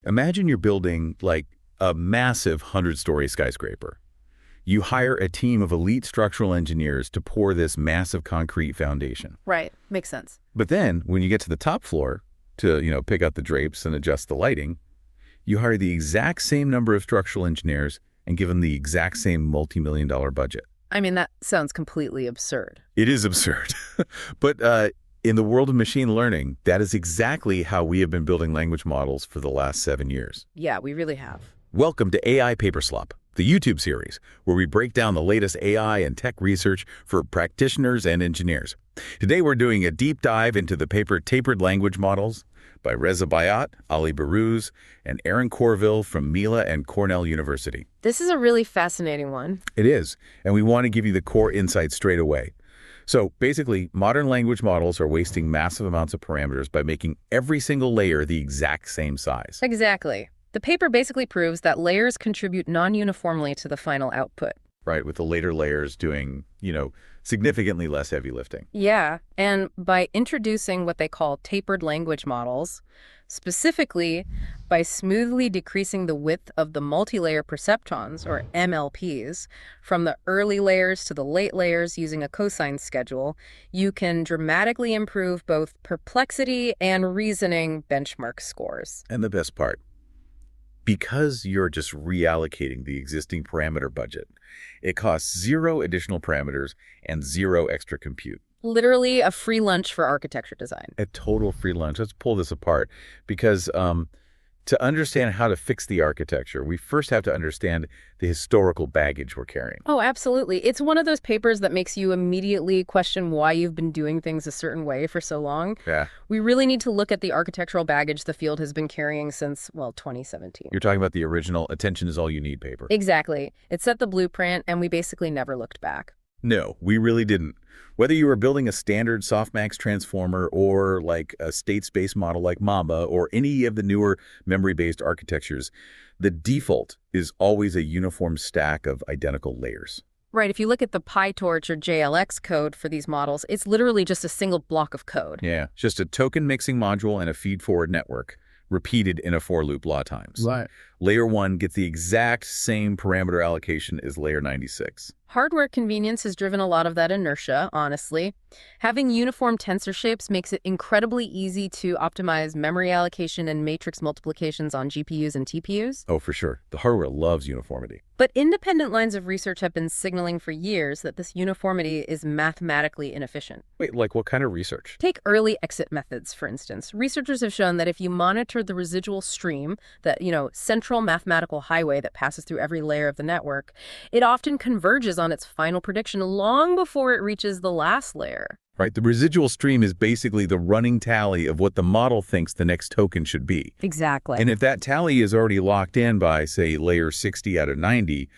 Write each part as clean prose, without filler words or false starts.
Imagine you're building like a massive 100-story skyscraper. You hire a team of elite structural engineers to pour this massive concrete foundation. Right. Makes sense. But then when you get to the top floor to, pick out the drapes and adjust the lighting, you hire the exact same number of structural engineers and give them the exact same multi-million-dollar budget. I mean, that sounds completely absurd. It is absurd. But in the world of machine learning, that is exactly how we have been building language models for the last 7 years. Yeah, we really have. Welcome to AI Paperslop, the YouTube series, where we break down the latest AI and tech research for practitioners and engineers. Today, we're doing a deep dive into the paper Tapered Language Models by Reza Bayat, Ali Barouz, and Aaron Corville from Mila and Cornell University. This is a really fascinating one. It is, and we want to give you the core insights straight away. So basically, modern language models are wasting massive amounts of parameters by making every single layer the exact same size. Exactly. The paper basically proves that layers contribute non-uniformly to the final output. Right, with the later layers doing, significantly less heavy lifting. Yeah, and by introducing what they call tapered language models, specifically by smoothly decreasing the width of the multi-layer perceptrons, or MLPs, from the early layers to the late layers using a cosine schedule, you can dramatically improve both perplexity and reasoning benchmark scores. And the best part, because you're just reallocating the existing parameter budget, it costs 0 additional parameters and 0 extra compute. Literally a free lunch for architecture design. A total free lunch. Let's pull this apart because to understand how to fix the architecture, we first have to understand the historical baggage we're carrying. Oh, absolutely. It's one of those papers that makes you immediately question why you've been doing things a certain way for so long. Yeah. We really need to look at the architectural baggage the field has been carrying since, 2017. You're talking about the original attention is all you need paper. Exactly. It set the blueprint, and we basically never looked back. No, we really didn't. Whether you were building a standard softmax transformer or like a state space model like Mamba or any of the newer memory-based architectures, the default is always a uniform stack of identical layers. Right. If you look at the PyTorch or JLX code for these models, it's literally just a single block of code. Yeah, just a token mixing module and a feed-forward network, repeated in a for loop lot times. Right. Layer 1 gets the exact same parameter allocation as layer 96. Hardware convenience has driven a lot of that inertia, honestly. Having uniform tensor shapes makes it incredibly easy to optimize memory allocation and matrix multiplications on GPUs and TPUs. Oh, for sure. The hardware loves uniformity. But independent lines of research have been signaling for years that this uniformity is mathematically inefficient. Wait, like what kind of research? Take early exit methods, for instance. Researchers have shown that if you monitor the residual stream, that, central mathematical highway that passes through every layer of the network, it often converges on its final prediction long before it reaches the last layer. Right, the residual stream is basically the running tally of what the model thinks the next token should be. Exactly. And if that tally is already locked in by, say, layer 60 out of 90,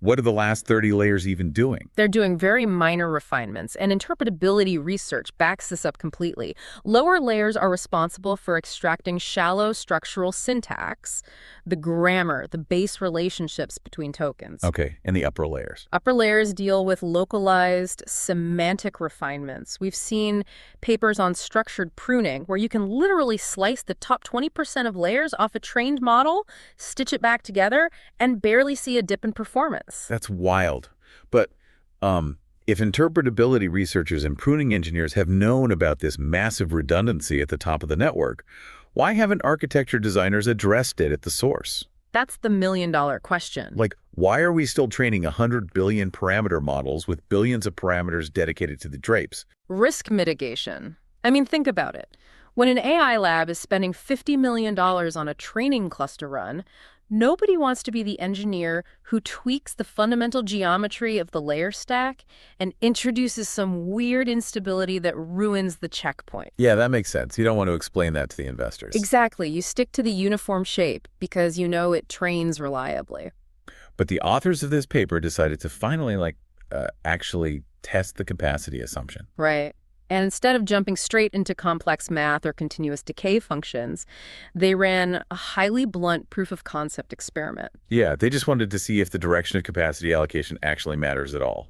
what are the last 30 layers even doing? They're doing very minor refinements, and interpretability research backs this up completely. Lower layers are responsible for extracting shallow structural syntax, the grammar, the base relationships between tokens. Okay, and the upper layers? Upper layers deal with localized semantic refinements. We've seen papers on structured pruning, where you can literally slice the top 20% of layers off a trained model, stitch it back together, and barely see a dip in performance. That's wild. But if interpretability researchers and pruning engineers have known about this massive redundancy at the top of the network, why haven't architecture designers addressed it at the source? That's the million-dollar question. Like, why are we still training 100 billion parameter models with billions of parameters dedicated to the drapes? Risk mitigation. I mean, think about it. When an AI lab is spending $50 million on a training cluster run, nobody wants to be the engineer who tweaks the fundamental geometry of the layer stack and introduces some weird instability that ruins the checkpoint. Yeah, that makes sense. You don't want to explain that to the investors. Exactly. You stick to the uniform shape because it trains reliably. But the authors of this paper decided to finally, actually test the capacity assumption. Right. And instead of jumping straight into complex math or continuous decay functions, they ran a highly blunt proof-of-concept experiment. Yeah, they just wanted to see if the direction of capacity allocation actually matters at all.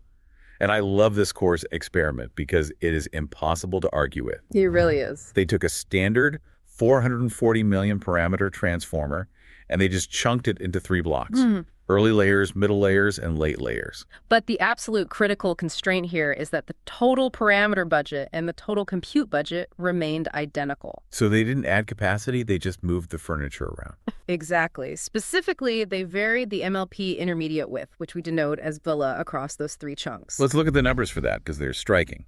And I love this course experiment because it is impossible to argue with. It really is. They took a standard 440 million parameter transformer, and they just chunked it into 3 blocks. Early layers, middle layers, and late layers. But the absolute critical constraint here is that the total parameter budget and the total compute budget remained identical. So they didn't add capacity, they just moved the furniture around. Exactly. Specifically, they varied the MLP intermediate width, which we denote as villa, across those 3 chunks. Let's look at the numbers for that, because they're striking.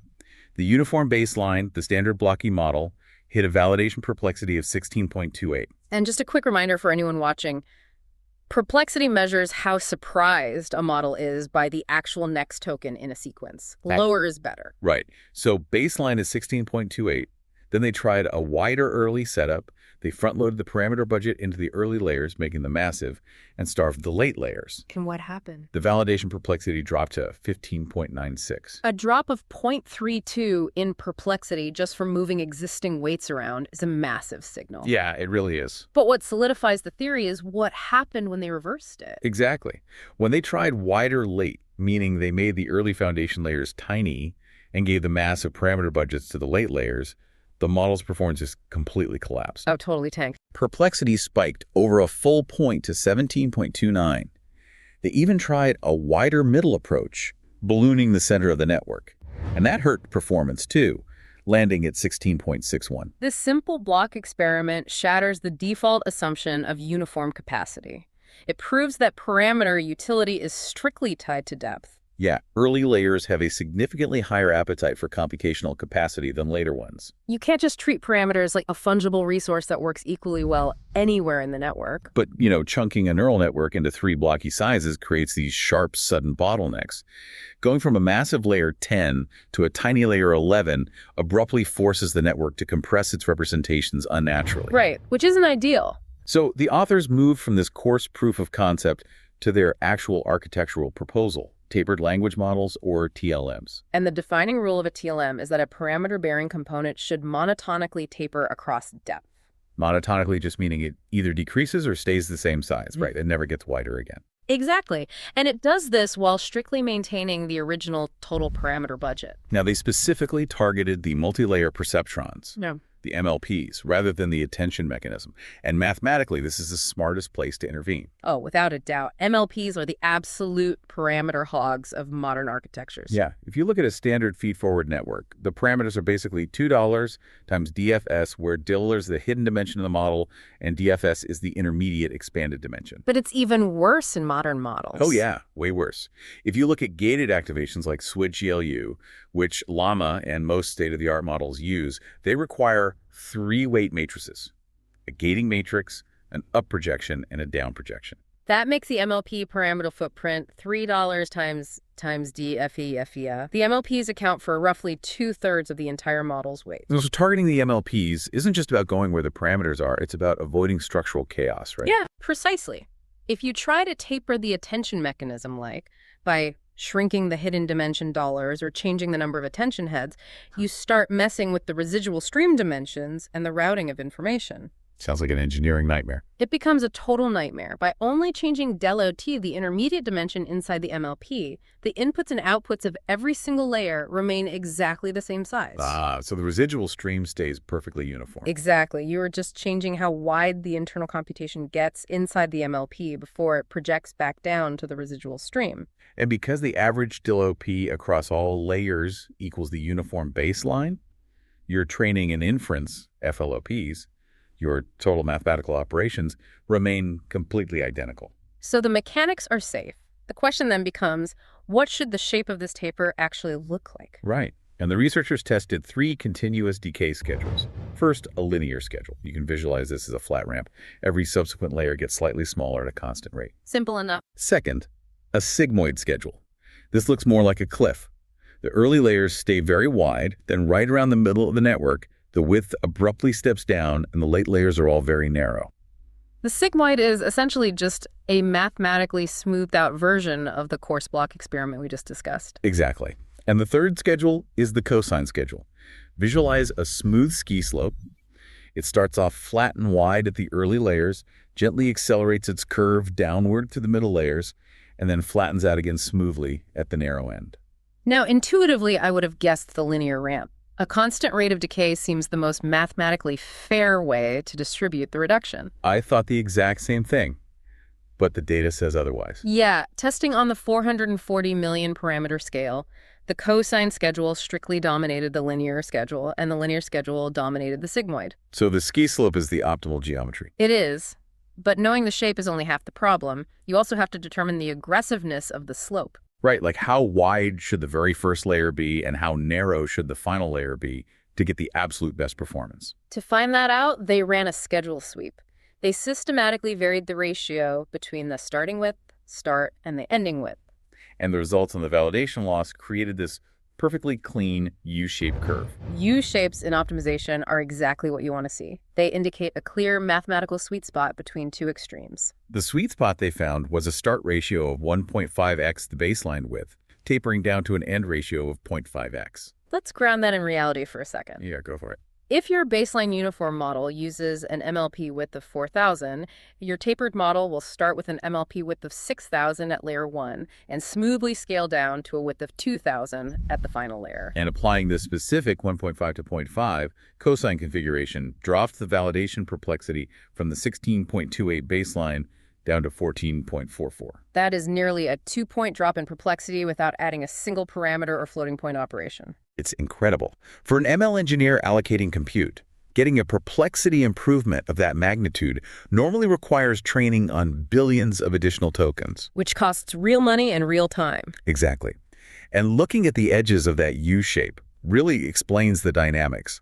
The uniform baseline, the standard blocky model, hit a validation perplexity of 16.28. And just a quick reminder for anyone watching, perplexity measures how surprised a model is by the actual next token in a sequence. Lower is better. Right. So baseline is 16.28. Then they tried a wider early setup. They front-loaded the parameter budget into the early layers, making them massive, and starved the late layers. And what happened? The validation perplexity dropped to 15.96. A drop of 0.32 in perplexity just from moving existing weights around is a massive signal. Yeah, it really is. But what solidifies the theory is what happened when they reversed it. Exactly. When they tried wider late, meaning they made the early foundation layers tiny and gave the massive parameter budgets to the late layers, the model's performance just completely collapsed. Oh, totally tanked. Perplexity spiked over a full point to 17.29. They even tried a wider middle approach, ballooning the center of the network. And that hurt performance too, landing at 16.61. This simple block experiment shatters the default assumption of uniform capacity. It proves that parameter utility is strictly tied to depth. Yeah, early layers have a significantly higher appetite for computational capacity than later ones. You can't just treat parameters like a fungible resource that works equally well anywhere in the network. But, chunking a neural network into 3 blocky sizes creates these sharp, sudden bottlenecks. Going from a massive layer 10 to a tiny layer 11 abruptly forces the network to compress its representations unnaturally. Right, which isn't ideal. So the authors moved from this coarse proof of concept to their actual architectural proposal. Tapered Language Models, or TLMs. And the defining rule of a TLM is that a parameter-bearing component should monotonically taper across depth. Monotonically just meaning it either decreases or stays the same size, right? It never gets wider again. Exactly. And it does this while strictly maintaining the original total parameter budget. Now, they specifically targeted the multi-layer perceptrons. No. The MLPs, rather than the attention mechanism. And mathematically, this is the smartest place to intervene. Oh, without a doubt. MLPs are the absolute parameter hogs of modern architectures. Yeah. If you look at a standard feed-forward network, the parameters are basically $2 times DFS, where $. Is the hidden dimension of the model, and DFS is the intermediate expanded dimension. But it's even worse in modern models. Oh, yeah. Way worse. If you look at gated activations like SWID-GLU, which Llama and most state-of-the-art models use, they require 3 weight matrices: a gating matrix, an up projection, and a down projection. That makes the MLP parameter footprint $3 times DFE. The MLPs account for roughly 2/3 of the entire model's weight. So targeting the MLPs isn't just about going where the parameters are, it's about avoiding structural chaos, right? Yeah, precisely. If you try to taper the attention mechanism, like by shrinking the hidden dimension $, or changing the number of attention heads, you start messing with the residual stream dimensions and the routing of information. Sounds like an engineering nightmare. It becomes a total nightmare. By only changing del OT, the intermediate dimension inside the MLP, the inputs and outputs of every single layer remain exactly the same size. So the residual stream stays perfectly uniform. Exactly. You are just changing how wide the internal computation gets inside the MLP before it projects back down to the residual stream. And because the average DLOP across all layers equals the uniform baseline, your training and inference, FLOPs, your total mathematical operations, remain completely identical. So the mechanics are safe. The question then becomes, what should the shape of this taper actually look like? Right. And the researchers tested 3 continuous decay schedules. First, a linear schedule. You can visualize this as a flat ramp. Every subsequent layer gets slightly smaller at a constant rate. Simple enough. Second, a sigmoid schedule. This looks more like a cliff. The early layers stay very wide, then right around the middle of the network, the width abruptly steps down, and the late layers are all very narrow. The sigmoid is essentially just a mathematically smoothed out version of the coarse block experiment we just discussed. Exactly. And the third schedule is the cosine schedule. Visualize a smooth ski slope. It starts off flat and wide at the early layers, gently accelerates its curve downward to the middle layers, and then flattens out again smoothly at the narrow end. Now, intuitively, I would have guessed the linear ramp. A constant rate of decay seems the most mathematically fair way to distribute the reduction. I thought the exact same thing, but the data says otherwise. Yeah, testing on the 440 million parameter scale, the cosine schedule strictly dominated the linear schedule, and the linear schedule dominated the sigmoid. So the ski slope is the optimal geometry. It is, but knowing the shape is only half the problem. You also have to determine the aggressiveness of the slope. Right, like how wide should the very first layer be and how narrow should the final layer be to get the absolute best performance? To find that out, they ran a schedule sweep. They systematically varied the ratio between the starting width, start, and the ending width. And the results on the validation loss created this perfectly clean U-shaped curve. U-shapes in optimization are exactly what you want to see. They indicate a clear mathematical sweet spot between two extremes. The sweet spot they found was a start ratio of 1.5x the baseline width, tapering down to an end ratio of 0.5x. Let's ground that in reality for a second. Yeah, go for it. If your baseline uniform model uses an MLP width of 4,000, your tapered model will start with an MLP width of 6,000 at layer 1 and smoothly scale down to a width of 2,000 at the final layer. And applying the specific 1.5 to 0.5 cosine configuration drops the validation perplexity from the 16.28 baseline down to 14.44. That is nearly a 2-point drop in perplexity without adding a single parameter or floating point operation. It's incredible. For an ML engineer allocating compute, getting a perplexity improvement of that magnitude normally requires training on billions of additional tokens. Which costs real money and real time. Exactly. And looking at the edges of that U-shape really explains the dynamics.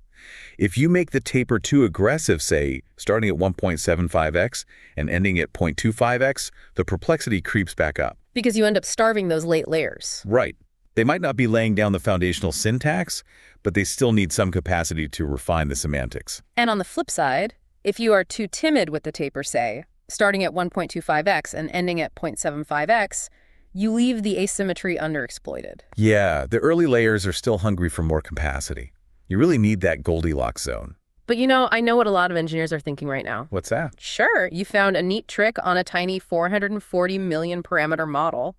If you make the taper too aggressive, say, starting at 1.75x and ending at 0.25x, the perplexity creeps back up. Because you end up starving those late layers. Right. They might not be laying down the foundational syntax, but they still need some capacity to refine the semantics. And on the flip side, if you are too timid with the taper, say, starting at 1.25x and ending at 0.75x, you leave the asymmetry underexploited. Yeah, the early layers are still hungry for more capacity. You really need that Goldilocks zone. But I know what a lot of engineers are thinking right now. What's that? Sure, you found a neat trick on a tiny 440 million parameter model.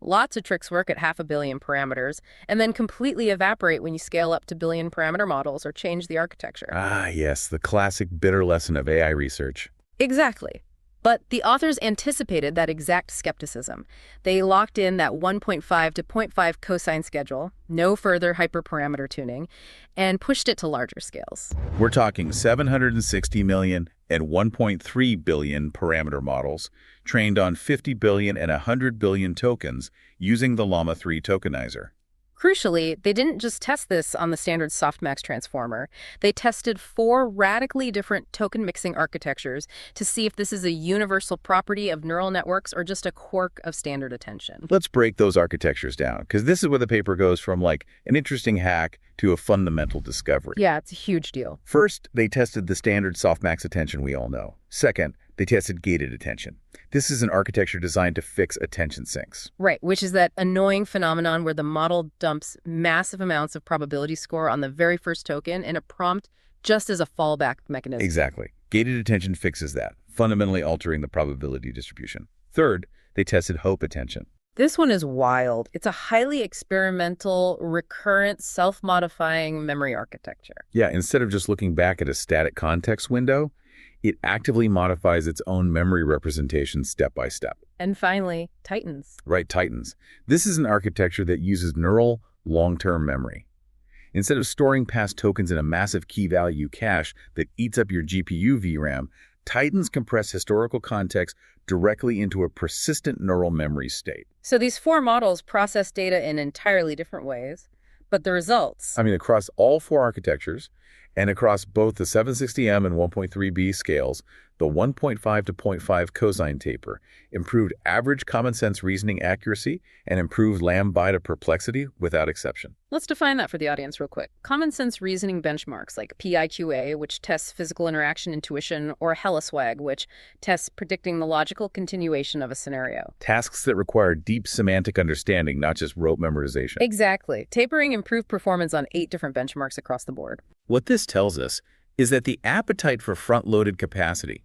Lots of tricks work at 500 million parameters, and then completely evaporate when you scale up to billion parameter models or change the architecture. Ah, yes, the classic bitter lesson of AI research. Exactly. But the authors anticipated that exact skepticism. They locked in that 1.5 to 0.5 cosine schedule, no further hyperparameter tuning, and pushed it to larger scales. We're talking 760 million and 1.3 billion parameter models trained on 50 billion and 100 billion tokens using the Llama 3 tokenizer. Crucially, they didn't just test this on the standard softmax transformer. They tested 4 radically different token mixing architectures to see if this is a universal property of neural networks or just a quirk of standard attention. Let's break those architectures down, because this is where the paper goes from like an interesting hack to a fundamental discovery. Yeah, it's a huge deal. First, they tested the standard softmax attention we all know. Second, they tested gated attention. This is an architecture designed to fix attention sinks. Right, which is that annoying phenomenon where the model dumps massive amounts of probability score on the very first token in a prompt just as a fallback mechanism. Exactly. Gated attention fixes that, fundamentally altering the probability distribution. Third, they tested hope attention. This one is wild. It's a highly experimental, recurrent, self-modifying memory architecture. Yeah, instead of just looking back at a static context window, it actively modifies its own memory representation step by step. And finally, Titans. Right, Titans. This is an architecture that uses neural long-term memory. Instead of storing past tokens in a massive key value cache that eats up your GPU VRAM, Titans compress historical context directly into a persistent neural memory state. So these 4 models process data in entirely different ways, but the results... across all 4 architectures, and across both the 760M and 1.3B scales, the 1.5 to 0.5 cosine taper improved average common sense reasoning accuracy and improved lambda perplexity without exception. Let's define that for the audience real quick. Common sense reasoning benchmarks like PIQA, which tests physical interaction intuition, or HelloSwag, which tests predicting the logical continuation of a scenario. Tasks that require deep semantic understanding, not just rote memorization. Exactly. Tapering improved performance on 8 different benchmarks across the board. What this tells us is that the appetite for front-loaded capacity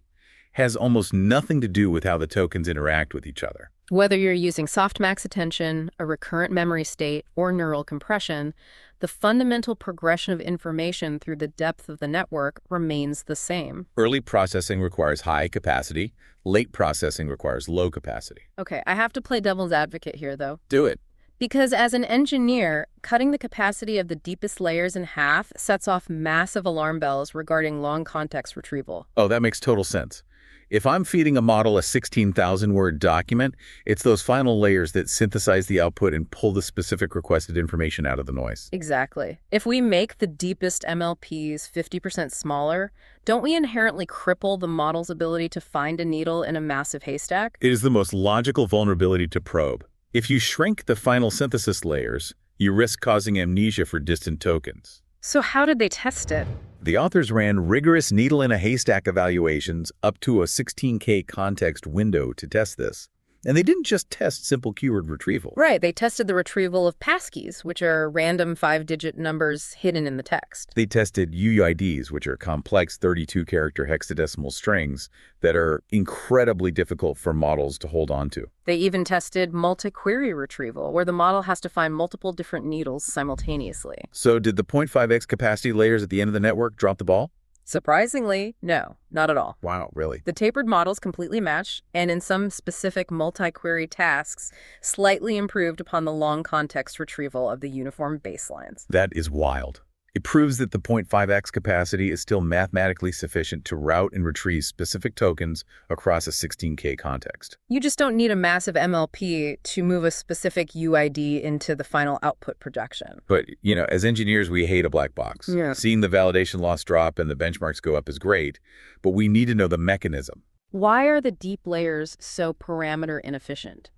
has almost nothing to do with how the tokens interact with each other. Whether you're using softmax attention, a recurrent memory state, or neural compression, the fundamental progression of information through the depth of the network remains the same. Early processing requires high capacity. Late processing requires low capacity. Okay, I have to play devil's advocate here, though. Do it. Because as an engineer, cutting the capacity of the deepest layers in half sets off massive alarm bells regarding long context retrieval. Oh, that makes total sense. If I'm feeding a model a 16,000-word document, it's those final layers that synthesize the output and pull the specific requested information out of the noise. Exactly. If we make the deepest MLPs 50% smaller, don't we inherently cripple the model's ability to find a needle in a massive haystack? It is the most logical vulnerability to probe. If you shrink the final synthesis layers, you risk causing amnesia for distant tokens. So how did they test it? The authors ran rigorous needle-in-a-haystack evaluations up to a 16K context window to test this. And they didn't just test simple keyword retrieval. Right, they tested the retrieval of passkeys, which are random 5-digit numbers hidden in the text. They tested UUIDs, which are complex 32-character hexadecimal strings that are incredibly difficult for models to hold on to. They even tested multi-query retrieval, where the model has to find multiple different needles simultaneously. So did the 0.5x capacity layers at the end of the network drop the ball? Surprisingly, no, not at all. Wow, really? The tapered models completely match, and in some specific multi-query tasks, slightly improved upon the long context retrieval of the uniform baselines. That is wild. It proves that the 0.5x capacity is still mathematically sufficient to route and retrieve specific tokens across a 16K context. You just don't need a massive MLP to move a specific UID into the final output projection. But, as engineers, we hate a black box. Yeah. Seeing the validation loss drop and the benchmarks go up is great, but we need to know the mechanism. Why are the deep layers so parameter inefficient?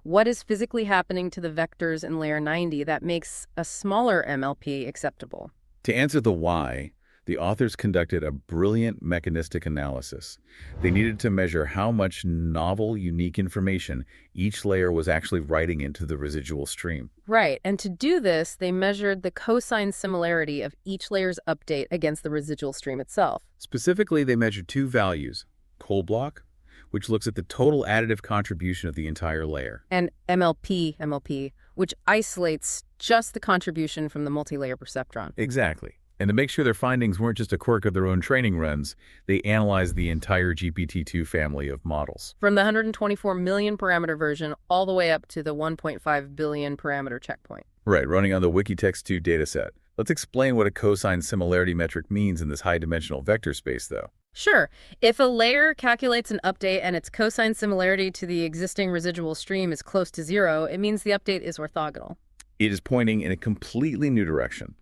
What is physically happening to the vectors in layer 90 that makes a smaller MLP acceptable? To answer the why, the authors conducted a brilliant mechanistic analysis. They needed to measure how much novel, unique information each layer was actually writing into the residual stream. Right, and to do this, they measured the cosine similarity of each layer's update against the residual stream itself. Specifically, they measured two values, Cole block, which looks at the total additive contribution of the entire layer, And MLP, which isolates just the contribution from the multi-layer perceptron. Exactly. And to make sure their findings weren't just a quirk of their own training runs, they analyzed the entire GPT-2 family of models. From the 124 million parameter version all the way up to the 1.5 billion parameter checkpoint. Right, running on the Wikitext2 dataset. Let's explain what a cosine similarity metric means in this high-dimensional vector space, though. Sure, if a layer calculates an update and its cosine similarity to the existing residual stream is close to 0, it means the update is orthogonal. It is pointing in a completely new direction.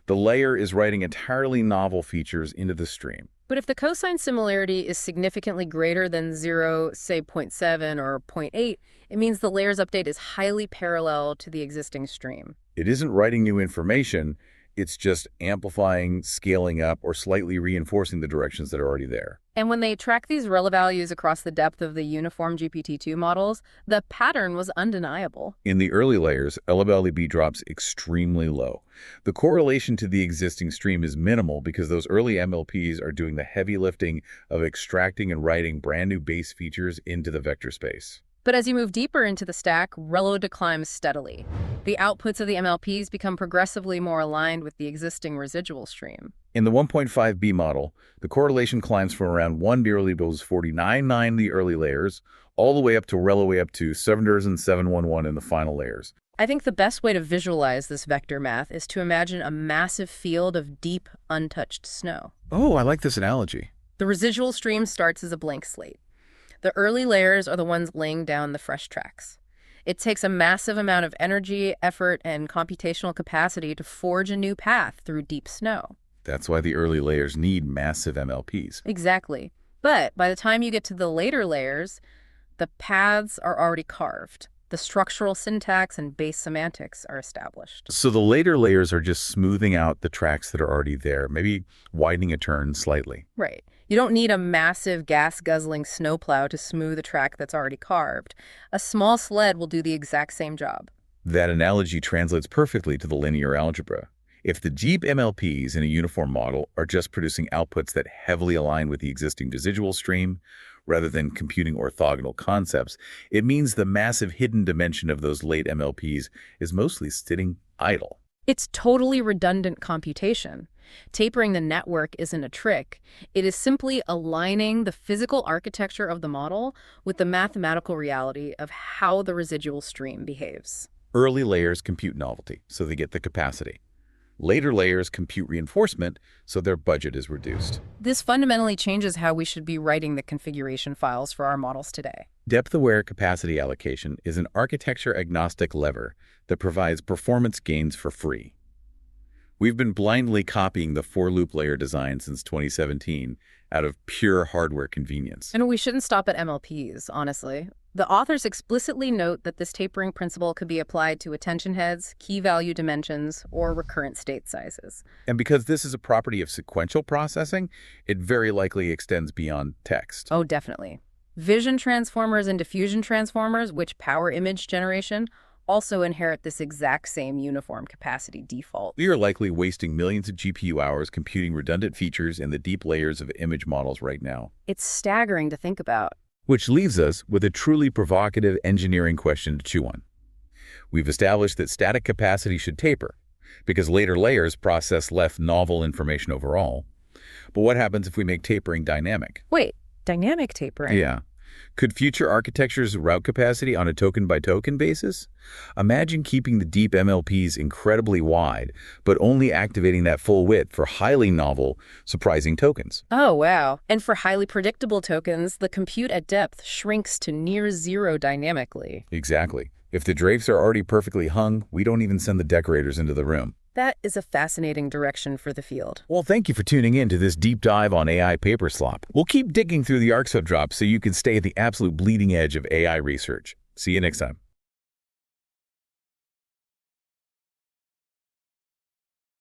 The layer is writing entirely novel features into the stream. But if the cosine similarity is significantly greater than 0, say 0.7 or 0.8, it means the layer's update is highly parallel to the existing stream. It isn't writing new information, it's just amplifying, scaling up, or slightly reinforcing the directions that are already there. And when they track these ReLA values across the depth of the uniform GPT-2 models, the pattern was undeniable. In the early layers, LLB drops extremely low. The correlation to the existing stream is minimal because those early MLPs are doing the heavy lifting of extracting and writing brand new base features into the vector space. But as you move deeper into the stack, ReLA declines steadily. The outputs of the MLPs become progressively more aligned with the existing residual stream. In the 1.5B model, the correlation climbs from around 1 barely equals 49.9 in the early layers, all the way up to ReLA way up to 711 in the final layers. I think the best way to visualize this vector math is to imagine a massive field of deep, untouched snow. Oh, I like this analogy. The residual stream starts as a blank slate. The early layers are the ones laying down the fresh tracks. It takes a massive amount of energy, effort, and computational capacity to forge a new path through deep snow. That's why the early layers need massive MLPs. Exactly. But by the time you get to the later layers, the paths are already carved. The structural syntax and base semantics are established. So the later layers are just smoothing out the tracks that are already there, maybe widening a turn slightly. Right. You don't need a massive gas-guzzling snowplow to smooth a track that's already carved. A small sled will do the exact same job. That analogy translates perfectly to the linear algebra. If the deep MLPs in a uniform model are just producing outputs that heavily align with the existing residual stream, rather than computing orthogonal concepts, it means the massive hidden dimension of those late MLPs is mostly sitting idle. It's totally redundant computation. Tapering the network isn't a trick. It is simply aligning the physical architecture of the model with the mathematical reality of how the residual stream behaves. Early layers compute novelty, so they get the capacity. Later layers compute reinforcement, so their budget is reduced. This fundamentally changes how we should be writing the configuration files for our models today. Depth-aware capacity allocation is an architecture-agnostic lever that provides performance gains for free. We've been blindly copying the for-loop layer design since 2017 out of pure hardware convenience. And we shouldn't stop at MLPs, honestly. The authors explicitly note that this tapering principle could be applied to attention heads, key value dimensions, or recurrent state sizes. And because this is a property of sequential processing, it very likely extends beyond text. Oh, definitely. Vision transformers and diffusion transformers, which power image generation, also inherit this exact same uniform capacity default. We are likely wasting millions of GPU hours computing redundant features in the deep layers of image models right now. It's staggering to think about. Which leaves us with a truly provocative engineering question to chew on. We've established that static capacity should taper, because later layers process less novel information overall. But what happens if we make tapering dynamic? Wait, dynamic tapering? Yeah. Could future architectures route capacity on a token-by-token basis? Imagine keeping the deep MLPs incredibly wide, but only activating that full width for highly novel, surprising tokens. Oh, wow. And for highly predictable tokens, the compute at depth shrinks to near zero dynamically. Exactly. If the drapes are already perfectly hung, we don't even send the decorators into the room. That is a fascinating direction for the field. Well, thank you for tuning in to this deep dive on AI paper slop. We'll keep digging through the ArcSub drops so you can stay at the absolute bleeding edge of AI research. See you next time.